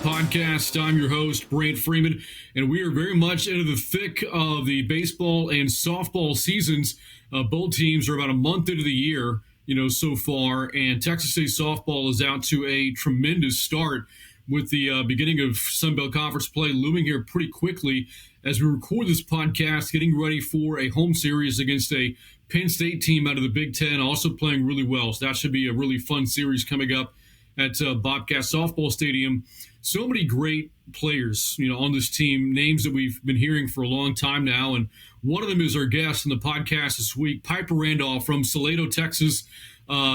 Podcast. I'm your host, Brant Freeman, and we are very much into the thick of the baseball and softball seasons. Both teams are about a month into the year, so far, and Texas State softball is out to a tremendous start with the beginning of Sun Belt Conference play looming here pretty quickly as we record this podcast, getting ready for a home series against a Penn State team out of the Big Ten, also playing really well. So that should be a really fun series coming up at Bobcat Softball Stadium. So many great players, on this team, names that we've been hearing for a long time now. And one of them is our guest in the podcast this week, Piper Randolph from Salado, Texas.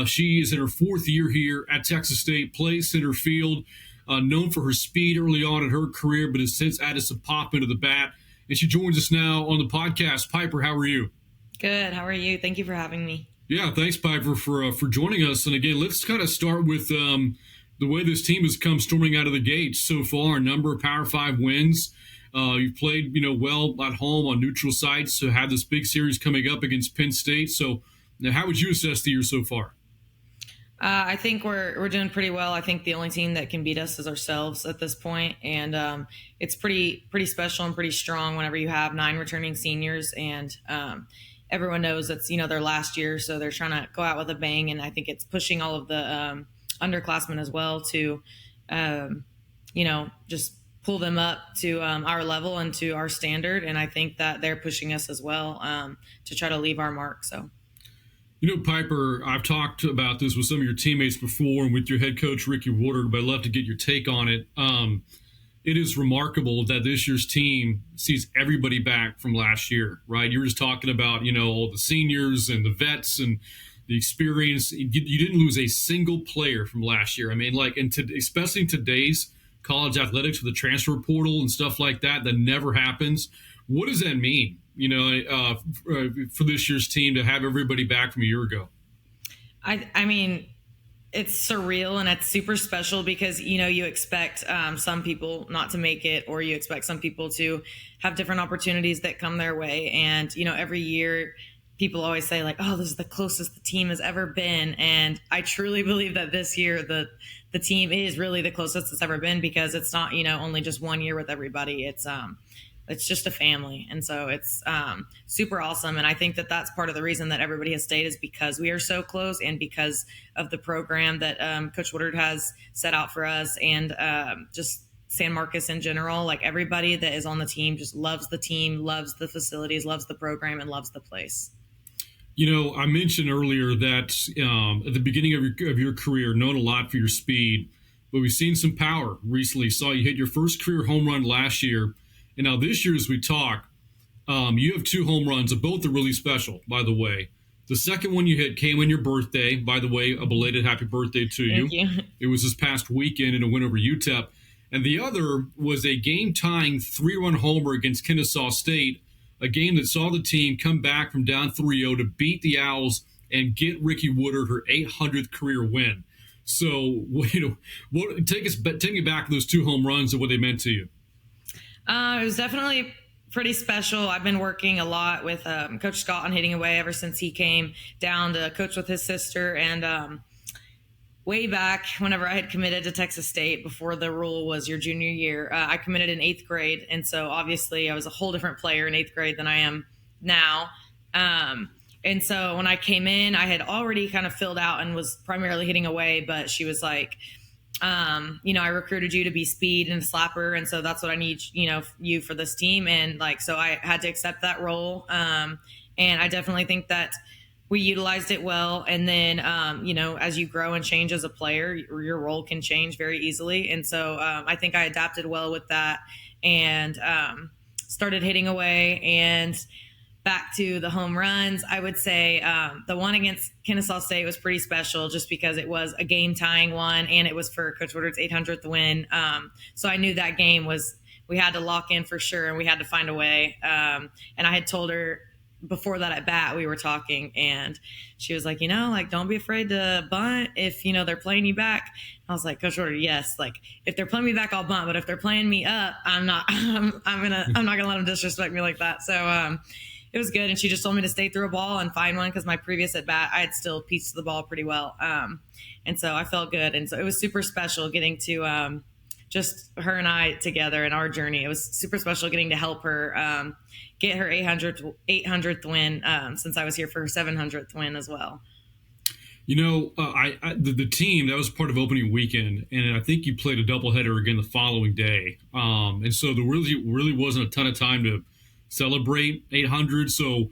She is in her fourth year here at Texas State, plays center field, known for her speed early on in her career, but has since added some pop into the bat. And she joins us now on the podcast. Piper, how are you? Good. How are you? Thank you for having me. Yeah, thanks, Piper, for joining us. And again, let's kind of start with the way this team has come storming out of the gates so far. A number of Power 5 wins. You've played, well at home on neutral sites. So have this big series coming up against Penn State. So now, how would you assess the year so far? I think we're doing pretty well. I think the only team that can beat us is ourselves at this point, and it's pretty special and pretty strong whenever you have 9 returning seniors and. Everyone knows it's, their last year, so they're trying to go out with a bang. And I think it's pushing all of the underclassmen as well to, just pull them up to our level and to our standard. And I think that they're pushing us as well to try to leave our mark. So, Piper, I've talked about this with some of your teammates before and with your head coach, Ricci Woodard, but I'd love to get your take on it. It is remarkable that this year's team sees everybody back from last year, right? You were just talking about, all the seniors and the vets and the experience. You didn't lose a single player from last year. I mean, especially in today's college athletics with the transfer portal and stuff like that never happens. What does that mean, for this year's team to have everybody back from a year ago? I mean, it's surreal and it's super special because, you expect some people not to make it, or you expect some people to have different opportunities that come their way. And, every year people always say like, oh, this is the closest the team has ever been. And I truly believe that this year the team is really the closest it's ever been, because it's not, only just one year with everybody. It's just a family. And so it's super awesome. And I think that that's part of the reason that everybody has stayed, is because we are so close and because of the program that Coach Woodard has set out for us, and just San Marcos in general. Like, everybody that is on the team just loves the team, loves the facilities, loves the program, and loves the place. I mentioned earlier that at the beginning of your career, known a lot for your speed, but we've seen some power recently. Saw you hit your first career home run last year. And now this year, as we talk, you have 2 home runs, and both are really special, by the way. The second one you hit came on your birthday. By the way, a belated happy birthday to you. Thank you. It was this past weekend in a win over UTEP. And the other was a game-tying 3-run homer against Kennesaw State, a game that saw the team come back from down 3-0 to beat the Owls and get Ricci Woodard her 800th career win. So, take me back to those 2 home runs and what they meant to you. It was definitely pretty special. I've been working a lot with Coach Scott on hitting away ever since he came down to coach with his sister. And way back whenever I had committed to Texas State, before the rule was your junior year, I committed in 8th grade. And so obviously I was a whole different player in 8th grade than I am now. And so when I came in, I had already kind of filled out and was primarily hitting away, but she was like, I recruited you to be speed and a slapper. And so that's what I need, you for this team. And so I had to accept that role. And I definitely think that we utilized it well. And then, as you grow and change as a player, your role can change very easily. And so I think I adapted well with that, and started hitting away. And back to the home runs, I would say the one against Kennesaw State was pretty special, just because it was a game-tying one, and it was for Coach Woodard's 800th win. So I knew that game was we had to lock in for sure, and we had to find a way. And I had told her before that at bat, we were talking, and she was like, like, don't be afraid to bunt if, they're playing you back. I was like, Coach Woodard, yes. Like, if they're playing me back, I'll bunt. But if they're playing me up, I'm not going to let them disrespect me like that. So, it was good. And she just told me to stay through a ball and find one, because my previous at bat, I had still pieced the ball pretty well. And so I felt good. And so it was super special getting to, just her and I together in our journey. It was super special getting to help her, get her 800th win, since I was here for her 700th win as well. The team that was part of opening weekend, and I think you played a doubleheader again the following day. And so there really wasn't a ton of time to celebrate 800. So,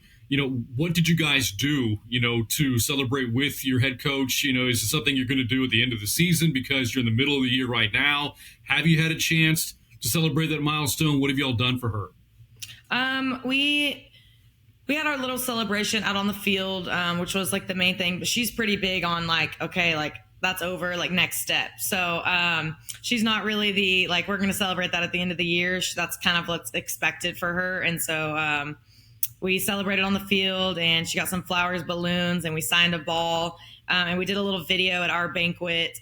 what did you guys do, to celebrate with your head coach? Is it something you're going to do at the end of the season because you're in the middle of the year right now? Have you had a chance to celebrate that milestone? What have y'all done for her? We had our little celebration out on the field, which was like the main thing, but she's pretty big on like, okay, like that's over, like next step. So, she's not really we're going to celebrate that at the end of the year. That's kind of what's expected for her. And so, we celebrated on the field, and she got some flowers, balloons, and we signed a ball, and we did a little video at our banquet.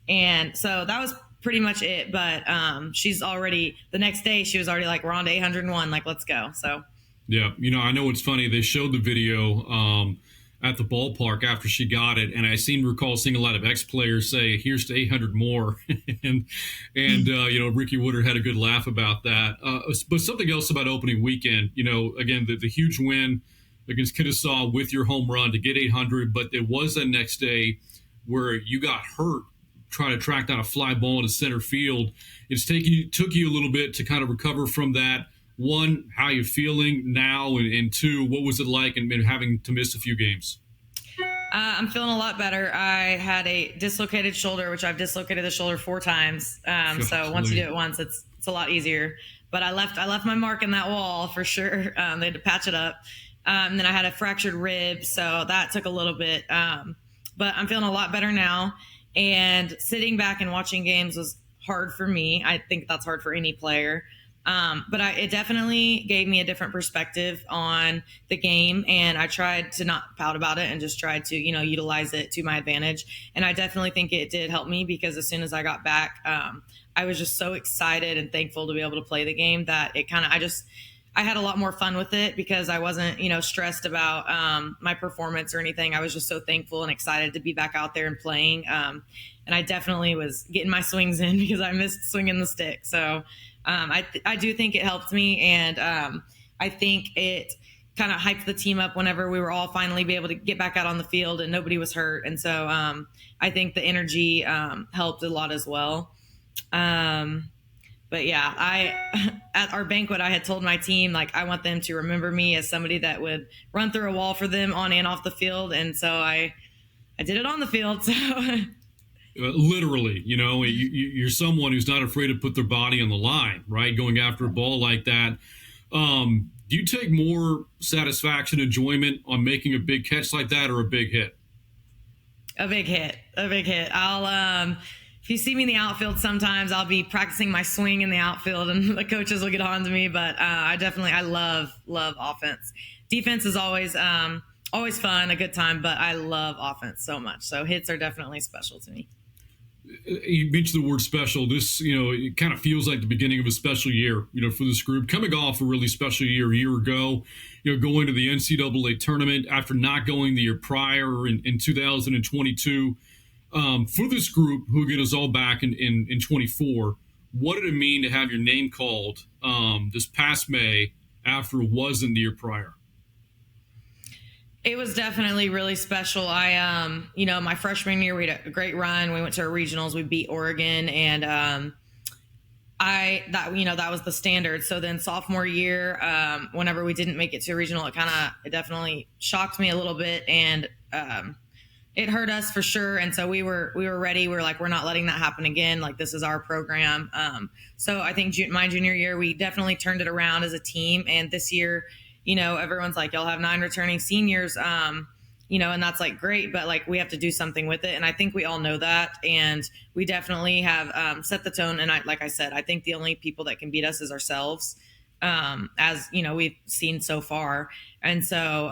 And so that was pretty much it. But, the next day she was already like, we're on to 801, like, let's go. So. Yeah. I know it's funny. They showed the video at the ballpark after she got it, and I seem to recall seeing a lot of ex-players say, here's to 800 more. and Ricci Woodard had a good laugh about that. But something else about opening weekend, again, the huge win against Kennesaw with your home run to get 800, but there was that next day where you got hurt trying to track down a fly ball into center field. Took you a little bit to kind of recover from that. One, how you feeling now, and two, what was it like and having to miss a few games? I'm feeling a lot better. I had a dislocated shoulder, which I've dislocated the shoulder 4 times. So once you do it once, it's a lot easier. But I left my mark in that wall for sure. They had to patch it up. And then I had a fractured rib, so that took a little bit. But I'm feeling a lot better now. And sitting back and watching games was hard for me. I think that's hard for any player. But it definitely gave me a different perspective on the game, and I tried to not pout about it and just tried to, utilize it to my advantage. And I definitely think it did help me, because as soon as I got back, I was just so excited and thankful to be able to play the game that I had a lot more fun with it, because I wasn't, stressed about my performance or anything. I was just so thankful and excited to be back out there and playing. And I definitely was getting my swings in, because I missed swinging the stick. So I do think it helped me, and I think it kind of hyped the team up whenever we were all finally be able to get back out on the field and nobody was hurt. And so I think the energy helped a lot as well. But yeah, at our banquet, I had told my team, like, I want them to remember me as somebody that would run through a wall for them on and off the field. And so I did it on the field. So. Literally, you're someone who's not afraid to put their body on the line, right? Going after a ball like that. Do you take more satisfaction, enjoyment on making a big catch like that, or a big hit? A big hit. I'll, if you see me in the outfield, sometimes I'll be practicing my swing in the outfield and the coaches will get on to me, but I love offense. Defense is always fun, a good time, but I love offense so much. So hits are definitely special to me. You mentioned the word special. This, it kind of feels like the beginning of a special year, for this group. Coming off a really special year a year ago, going to the NCAA tournament after not going the year prior in 2022. For this group, who get us all back in 24, what did it mean to have your name called this past May after it wasn't the year prior? It was definitely really special. My freshman year, we had a great run. We went to our regionals. We beat Oregon, and that was the standard. So then sophomore year, whenever we didn't make it to a regional, it definitely shocked me a little bit, and it hurt us for sure. And so we were ready. We were like, we're not letting that happen again. Like, this is our program. So I think my junior year, we definitely turned it around as a team. And this year, everyone's like, y'all have 9 returning seniors. and that's like great, but like we have to do something with it. And I think we all know that. And we definitely have set the tone. And like I said, I think the only people that can beat us is ourselves, as we've seen so far. And so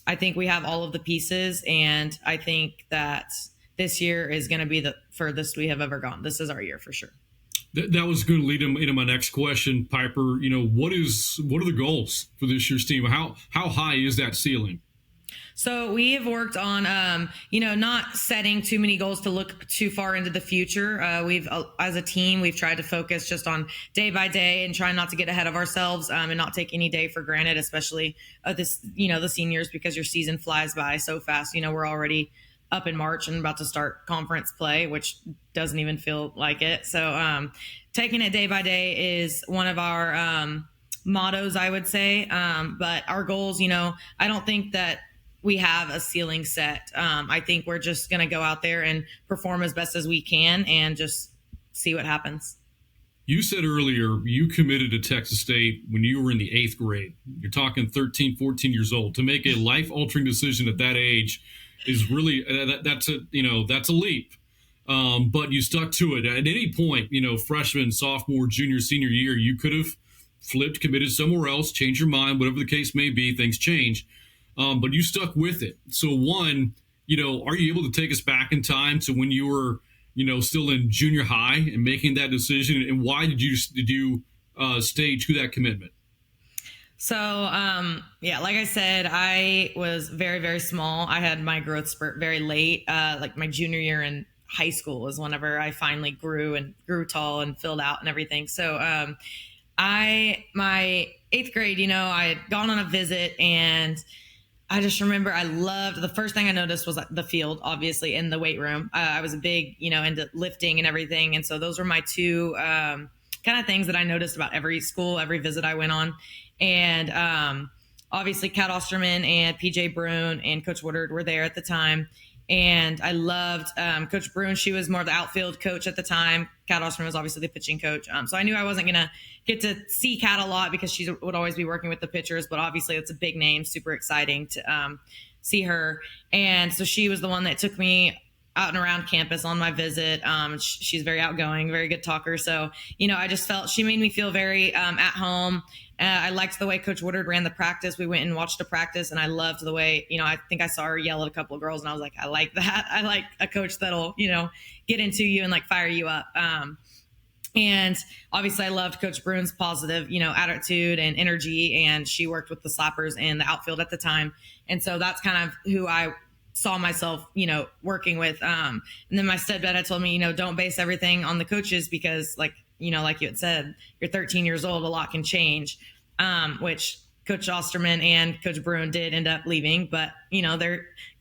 I think we have all of the pieces. And I think that this year is going to be the furthest we have ever gone. This is our year for sure. That was going to lead into my next question, Piper. What are the goals for this year's team? How high is that ceiling? So we have worked on, not setting too many goals to look too far into the future. As a team, we've tried to focus just on day by day and try not to get ahead of ourselves, and not take any day for granted, especially the seniors, because your season flies by so fast. We're already up in March and about to start conference play, which doesn't even feel like it. So taking it day by day is one of our mottos, I would say. But our goals, I don't think that we have a ceiling set. I think we're just going to go out there and perform as best as we can and just see what happens. You said earlier you committed to Texas State when you were in the 8th grade. You're talking 13, 14 years old. To make a life-altering decision at that age is really that's a leap. But you stuck to it. At any point, freshman, sophomore, junior, senior year, you could have flipped, committed somewhere else, changed your mind, whatever the case may be. Things change. But you stuck with it. So one, are you able to take us back in time to when you were, still in junior high and making that decision? And why did you stay to that commitment? So, like I said, I was very, very small. I had my growth spurt very late. Like my junior year in high school was whenever I finally grew tall and filled out and everything. So, my 8th grade, I had gone on a visit, and I just remember the first thing I noticed was the field, obviously, in the weight room. I was a big, into lifting and everything. And so those were my two kind of things that I noticed about every school, every visit I went on. And obviously Kat Osterman and PJ Bruin and Coach Woodard were there at the time. And I loved Coach Bruin. She was more of the outfield coach at the time. Kat Osterman was obviously the pitching coach. So I knew I wasn't going to get to see Kat a lot because she would always be working with the pitchers. But obviously it's a big name, super exciting to see her. And so she was the one that took me out and around campus on my visit. She's very outgoing, very good talker. So, I just felt she made me feel very at home. I liked the way Coach Woodard ran the practice. We went and watched a practice, and I loved the way, I think I saw her yell at a couple of girls, and I was like, I like that. I like a coach that'll, get into you and like fire you up. And obviously I loved Coach Bruin's positive, attitude and energy, and she worked with the slappers and the outfield at the time. And so that's kind of who I saw myself, working with. And then my stepdad had told me, don't base everything on the coaches because like you had said, you're 13 years old, a lot can change, which Coach Osterman and Coach Bruin did end up leaving, but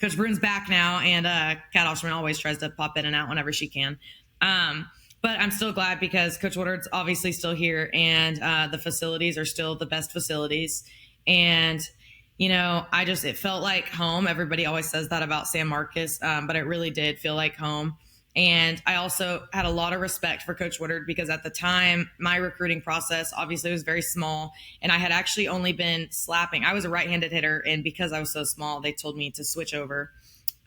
Coach Bruin's back now, and Kat Osterman always tries to pop in and out whenever she can. But I'm still glad because Coach Woodard's obviously still here, and the facilities are still the best facilities. And it felt like home. Everybody always says that about San Marcos, but it really did feel like home. And I also had a lot of respect for Coach Woodard because at the time, my recruiting process obviously was very small, and I had actually only been slapping. I was a right-handed hitter, and because I was so small, they told me to switch over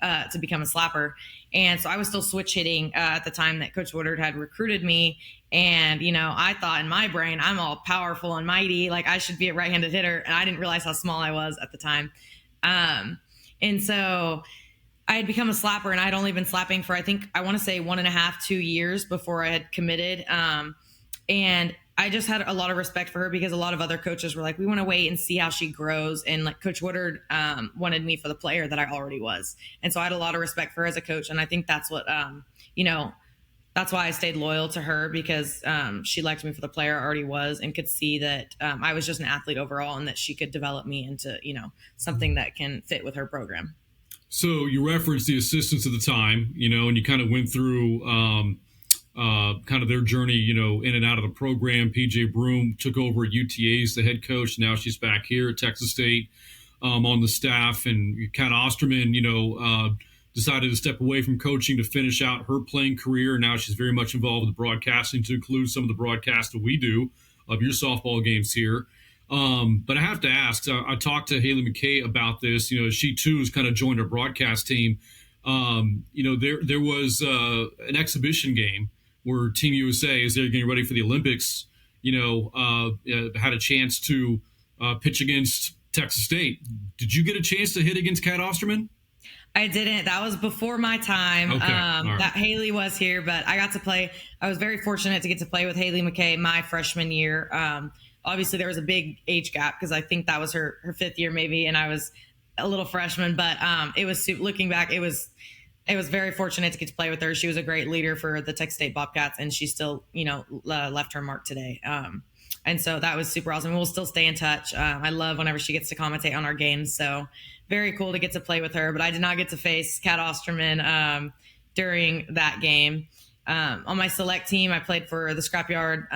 to become a slapper. And so I was still switch hitting at the time that Coach Woodard had recruited me. And, I thought in my brain, I'm all powerful and mighty, like I should be a right-handed hitter. And I didn't realize how small I was at the time. And so I had become a slapper, and I had only been slapping for, I want to say 1.5, 2 years before I had committed. And I just had a lot of respect for her because a lot of other coaches were like, we want to wait and see how she grows. And like Coach Woodard wanted me for the player that I already was. And so I had a lot of respect for her as a coach. And I think that's what, that's why I stayed loyal to her because she liked me for the player I already was and could see that I was just an athlete overall and that she could develop me into, something that can fit with her program. So you referenced the assistants at the time, and you kind of went through kind of their journey, in and out of the program. PJ Broom took over at UTA as the head coach. Now she's back here at Texas State on the staff. And Kat Osterman, decided to step away from coaching to finish out her playing career. Now she's very much involved with the broadcasting, to include some of the broadcasts that we do of your softball games here. But I have to ask, I talked to Haley McKay about this. She too has kind of joined our broadcast team. There was an exhibition game where Team USA, as they're getting ready for the Olympics, had a chance to pitch against Texas State. Did you get a chance to hit against Cat Osterman? I didn't. That was before my time. Okay. Right. That Haley was here, but I got to play. I was very fortunate to get to play with Haley McKay my freshman year. Obviously, there was a big age gap because I think that was her fifth year maybe, and I was a little freshman. But it was, looking back, it was very fortunate to get to play with her. She was a great leader for the Texas State Bobcats, and she still, left her mark today. And so that was super awesome. We'll still stay in touch. I love whenever she gets to commentate on our games. So very cool to get to play with her. But I did not get to face Cat Osterman during that game. On my select team, I played for the Scrapyard,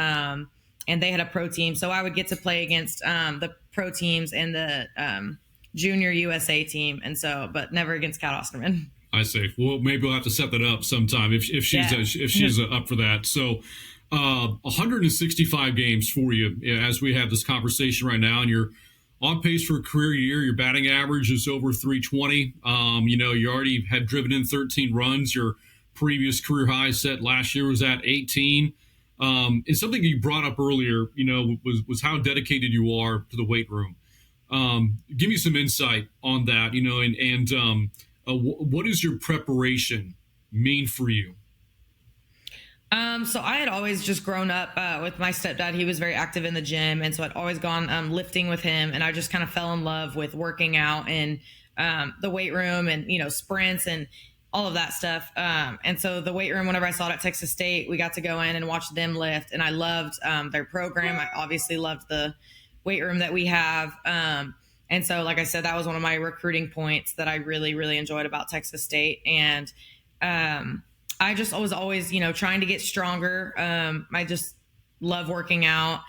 and they had a pro team. So I would get to play against the pro teams and the junior USA team. And so, but never against Cat Osterman. I see. Well, maybe we'll have to set that up sometime if she's up for that. So 165 games for you as we have this conversation right now, and you're on pace for a career year. Your batting average is over 320. You already have driven in 13 runs. Your previous career high set last year was at 18. And something you brought up earlier, was how dedicated you are to the weight room. Give me some insight on that, and what does your preparation mean for you? So I had always just grown up with my stepdad. He was very active in the gym. And so I'd always gone lifting with him. And I just kind of fell in love with working out and the weight room and, sprints and all of that stuff. And so the weight room, whenever I saw it at Texas State, we got to go in and watch them lift. And I loved their program. I obviously loved the weight room that we have. And so, like I said, that was one of my recruiting points that I really, really enjoyed about Texas State. And I just was always, trying to get stronger. I just love working out.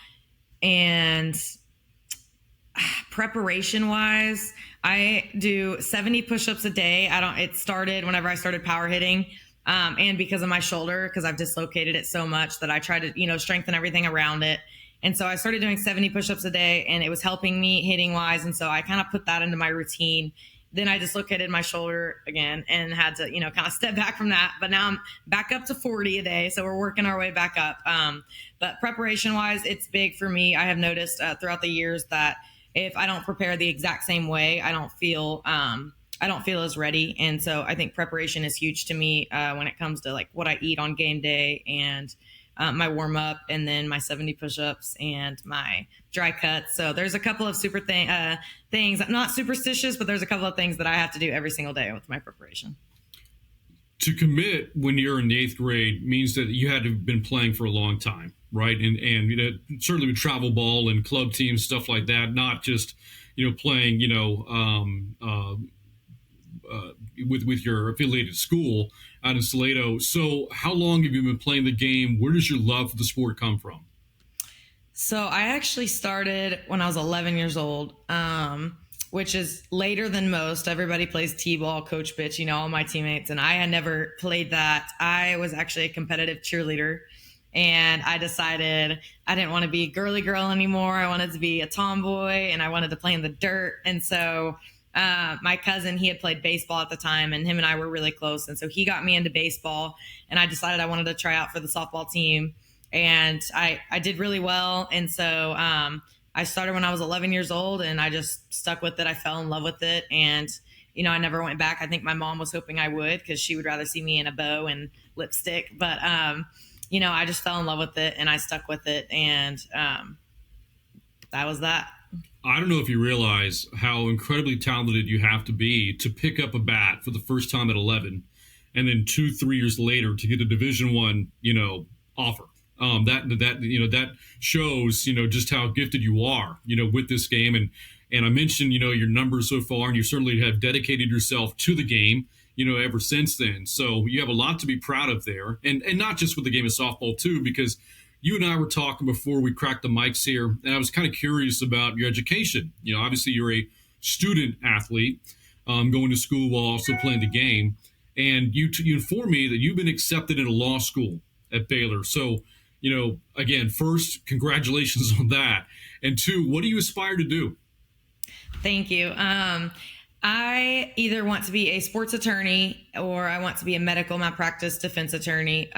And preparation wise, I do 70 push-ups a day. It started whenever I started power hitting. And because of my shoulder, because I've dislocated it so much that I try to, strengthen everything around it. And so I started doing 70 push-ups a day, and it was helping me hitting wise. And so I kind of put that into my routine. Then I dislocated my shoulder again and had to, kind of step back from that. But now I'm back up to 40 a day. So we're working our way back up. But preparation wise, it's big for me. I have noticed throughout the years that if I don't prepare the exact same way, I don't feel as ready. And so I think preparation is huge to me when it comes to like what I eat on game day and my warm up, and then my 70 push-ups and my dry cuts. So there's a couple of things. I'm not superstitious, but there's a couple of things that I have to do every single day with my preparation. To commit when you're in the 8th grade means that you had to have been playing for a long time, right? And certainly with travel ball and club teams, stuff like that, not just, playing, with your affiliated school out in Salado. So how long have you been playing the game? Where does your love for the sport come from? So I actually started when I was 11 years old, which is later than most. Everybody plays t-ball, coach pitch, all my teammates, and I had never played that. I was actually a competitive cheerleader, and I decided I didn't want to be a girly girl anymore. I wanted to be a tomboy, and I wanted to play in the dirt. And so my cousin, he had played baseball at the time, and him and I were really close. And so he got me into baseball, and I decided I wanted to try out for the softball team. And I did really well. And so I started when I was 11 years old, and I just stuck with it. I fell in love with it. And, I never went back. I think my mom was hoping I would, because she would rather see me in a bow and lipstick. But, I just fell in love with it, and I stuck with it. And that was that. I don't know if you realize how incredibly talented you have to be to pick up a bat for the first time at 11, and then 2-3 years later to get a Division I, offer. That shows, just how gifted you are, with this game. And I mentioned, your numbers so far, and you certainly have dedicated yourself to the game, ever since then. So you have a lot to be proud of there, and not just with the game of softball too, because you and I were talking before we cracked the mics here, and I was kind of curious about your education. Obviously you're a student athlete, going to school while also playing the game. And you informed me that you've been accepted into law school at Baylor. So, again, first, congratulations on that. And two, what do you aspire to do? Thank you. I either want to be a sports attorney or I want to be a medical malpractice defense attorney.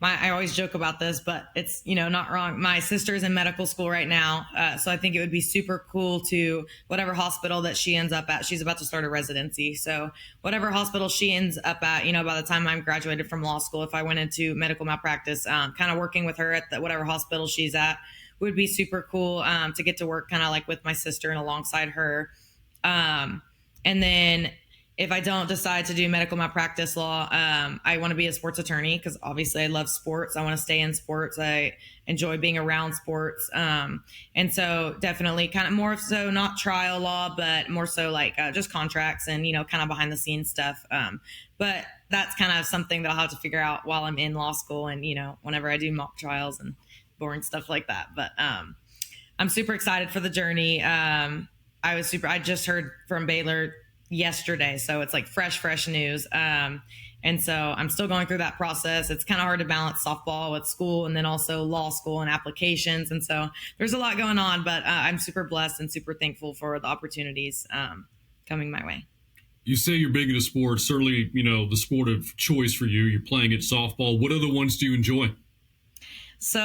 I always joke about this, but it's, not wrong. My sister's in medical school right now. So I think it would be super cool to whatever hospital that she ends up at. She's about to start a residency. So whatever hospital she ends up at, by the time I'm graduated from law school, if I went into medical malpractice, kind of working with her at whatever hospital she's at would be super cool to get to work kind of like with my sister and alongside her. And then if I don't decide to do medical malpractice law, I want to be a sports attorney because obviously I love sports. I want to stay in sports. I enjoy being around sports. And so definitely kind of more so not trial law, but more so like just contracts and, kind of behind the scenes stuff. But that's kind of something that I'll have to figure out while I'm in law school and, whenever I do mock trials and boring stuff like that. But I'm super excited for the journey. I just heard from Baylor yesterday, so it's like fresh news. And so I'm still going through that process. It's kind of hard to balance softball with school and then also law school and applications. And so there's a lot going on, but I'm super blessed and super thankful for the opportunities coming my way. You say you're big into sports, certainly, the sport of choice for you. You're playing at softball. What other ones do you enjoy? So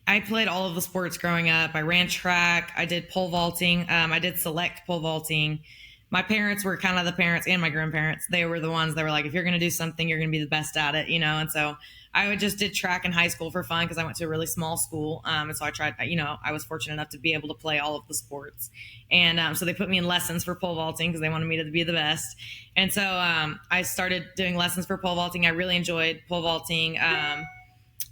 I played all of the sports growing up. I ran track. I did pole vaulting. I did select pole vaulting. My parents were kind of the parents and my grandparents. They were the ones that were like, if you're going to do something, you're going to be the best at it, And so I just did track in high school for fun because I went to a really small school. And so I tried, I was fortunate enough to be able to play all of the sports. And so they put me in lessons for pole vaulting because they wanted me to be the best. And so I started doing lessons for pole vaulting. I really enjoyed pole vaulting.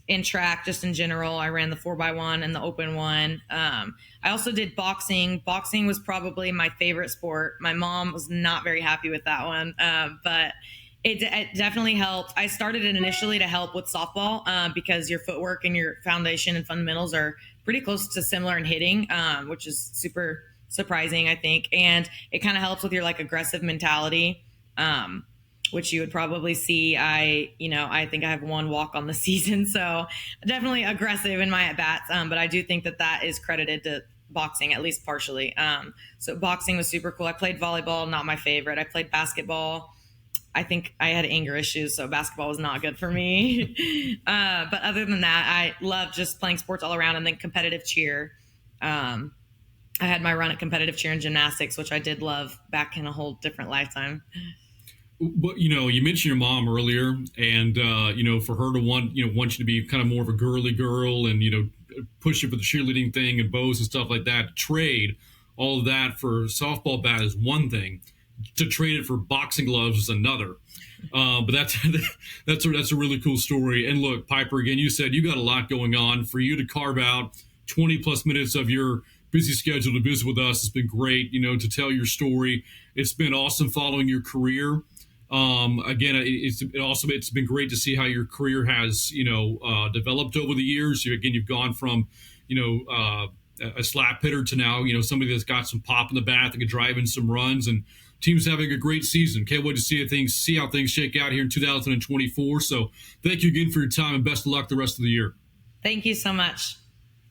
In track, just in general, I ran the 4x1 and the open one. I also did boxing. Boxing was probably my favorite sport. My mom was not very happy with that one, but it definitely helped. I started it initially to help with softball because your footwork and your foundation and fundamentals are pretty close to similar in hitting, which is super surprising, I think. And it kind of helps with your like aggressive mentality. Which you would probably see. I think I have one walk on the season, so definitely aggressive in my at-bats. But I do think that is credited to boxing, at least partially. So boxing was super cool. I played volleyball, not my favorite. I played basketball. I think I had anger issues, so basketball was not good for me. But other than that, I love just playing sports all around, and then competitive cheer. I had my run at competitive cheer and gymnastics, which I did love back in a whole different lifetime. But you mentioned your mom earlier, and for her to want you to be kind of more of a girly girl, and push you for the cheerleading thing and bows and stuff like that. To trade all of that for softball bat is one thing. To trade it for boxing gloves is another. But that's a really cool story. And look, Piper, again, you said you got a lot going on. For you to carve out 20 plus minutes of your busy schedule to visit with us, it's been great. To tell your story. It's been awesome following your career. Again, it's been great to see how your career has, developed over the years. You've gone from, a slap hitter to now, somebody that's got some pop in the bat that can drive in some runs, and team's having a great season. Can't wait to see how things shake out here in 2024. So thank you again for your time and best of luck the rest of the year. Thank you so much.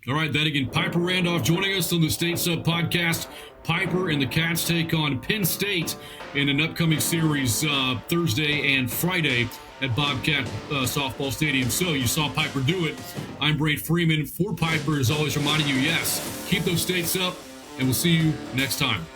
All right, that again, Piper Randolph joining us on the State Sub podcast. Piper and the Cats take on Penn State in an upcoming series Thursday and Friday at Bobcat Softball Stadium. So you saw Piper do it. I'm Brant Freeman for Piper, as always reminding you, yes, keep those states up, and we'll see you next time.